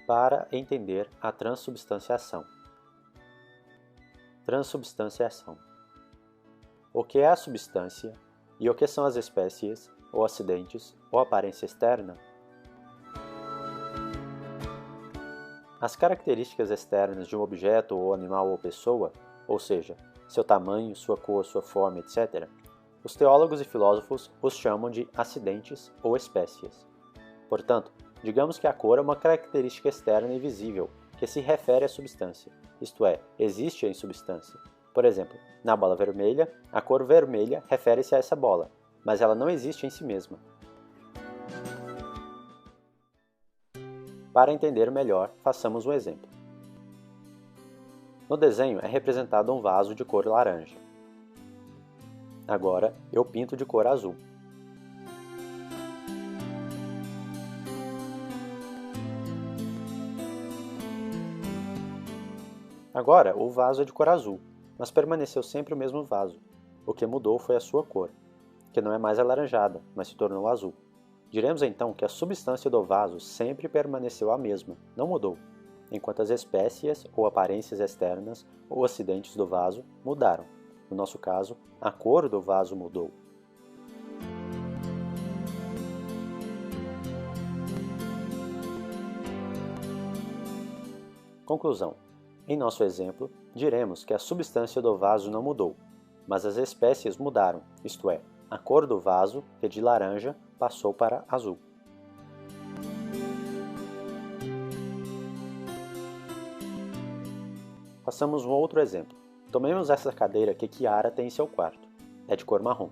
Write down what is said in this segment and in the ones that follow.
para entender a transubstanciação. Transubstanciação. O que é a substância e o que são as espécies, ou acidentes, ou aparência externa? As características externas de um objeto ou animal ou pessoa, ou seja, seu tamanho, sua cor, sua forma, etc., os teólogos e filósofos os chamam de acidentes ou espécies. Portanto, digamos que a cor é uma característica externa e visível que se refere à substância, isto é, existe em substância. Por exemplo, na bola vermelha, a cor vermelha refere-se a essa bola, mas ela não existe em si mesma. Para entender melhor, façamos um exemplo. No desenho é representado um vaso de cor laranja. Agora eu pinto de cor azul. Agora o vaso é de cor azul, mas permaneceu sempre o mesmo vaso. O que mudou foi a sua cor, que não é mais alaranjada, mas se tornou azul. Diremos então que a substância do vaso sempre permaneceu a mesma, não mudou, enquanto as espécies ou aparências externas ou acidentes do vaso mudaram. No nosso caso, a cor do vaso mudou. Conclusão. Em nosso exemplo, diremos que a substância do vaso não mudou, mas as espécies mudaram, isto é, a cor do vaso, que de laranja, passou para azul. Façamos um outro exemplo. Tomemos essa cadeira que Kiara tem em seu quarto. É de cor marrom.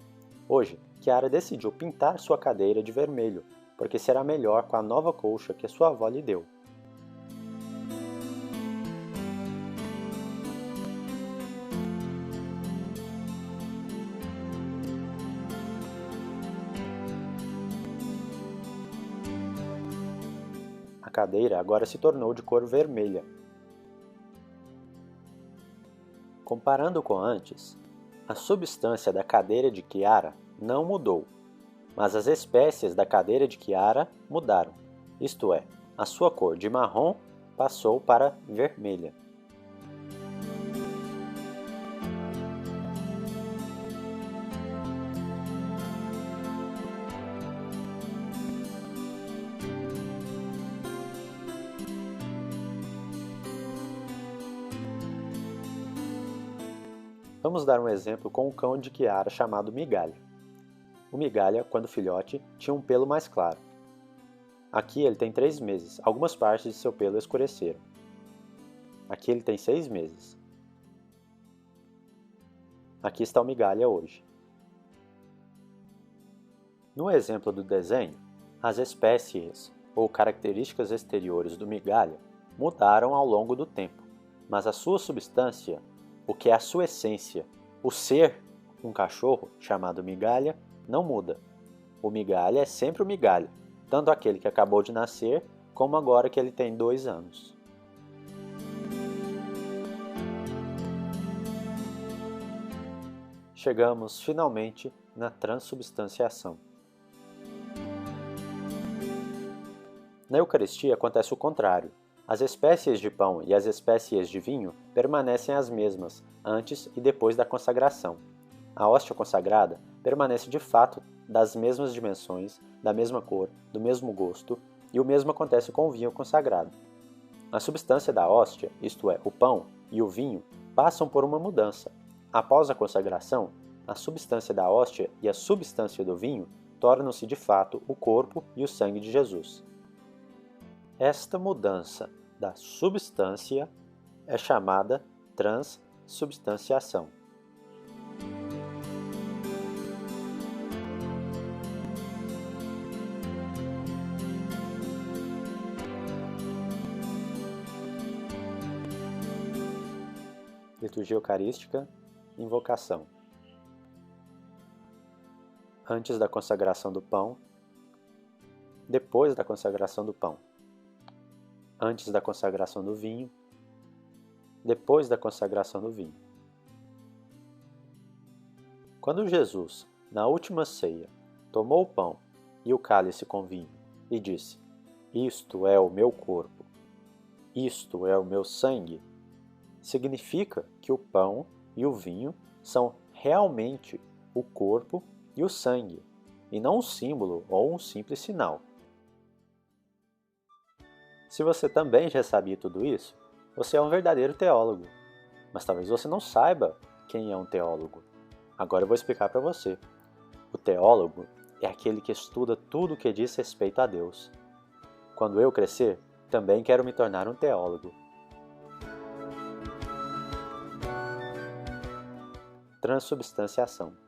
Hoje, Kiara decidiu pintar sua cadeira de vermelho, porque será melhor com a nova colcha que sua avó lhe deu. A cadeira agora se tornou de cor vermelha. Comparando com antes, a substância da cadeira de Kiara não mudou, mas as espécies da cadeira de Kiara mudaram, isto é, a sua cor de marrom passou para vermelha. Vamos dar um exemplo com o cão de Kiara chamado Migalha. O Migalha, quando filhote, tinha um pelo mais claro. Aqui ele tem 3 meses, algumas partes de seu pelo escureceram. Aqui ele tem 6 meses. Aqui está o Migalha hoje. No exemplo do desenho, as espécies ou características exteriores do Migalha mudaram ao longo do tempo, mas a sua substância, o que é a sua essência, o ser, um cachorro chamado Migalha, não muda. O Migalha é sempre o Migalha, tanto aquele que acabou de nascer, como agora que ele tem 2 anos. Chegamos finalmente na transubstanciação. Na Eucaristia acontece o contrário. As espécies de pão e as espécies de vinho permanecem as mesmas antes e depois da consagração. A hóstia consagrada permanece de fato das mesmas dimensões, da mesma cor, do mesmo gosto, e o mesmo acontece com o vinho consagrado. A substância da hóstia, isto é, o pão e o vinho, passam por uma mudança. Após a consagração, a substância da hóstia e a substância do vinho tornam-se de fato o corpo e o sangue de Jesus. Esta mudança da substância é chamada transubstanciação. Liturgia Eucarística, Invocação. Antes da consagração do pão, depois da consagração do pão. Antes da consagração do vinho, depois da consagração do vinho. Quando Jesus, na última ceia, tomou o pão e o cálice com vinho e disse: "Isto é o meu corpo", isto é o meu sangue, significa que o pão e o vinho são realmente o corpo e o sangue, e não um símbolo ou um simples sinal. Se você também já sabia tudo isso, você é um verdadeiro teólogo. Mas talvez você não saiba quem é um teólogo. Agora eu vou explicar para você. O teólogo é aquele que estuda tudo o que diz respeito a Deus. Quando eu crescer, também quero me tornar um teólogo. Transubstanciação.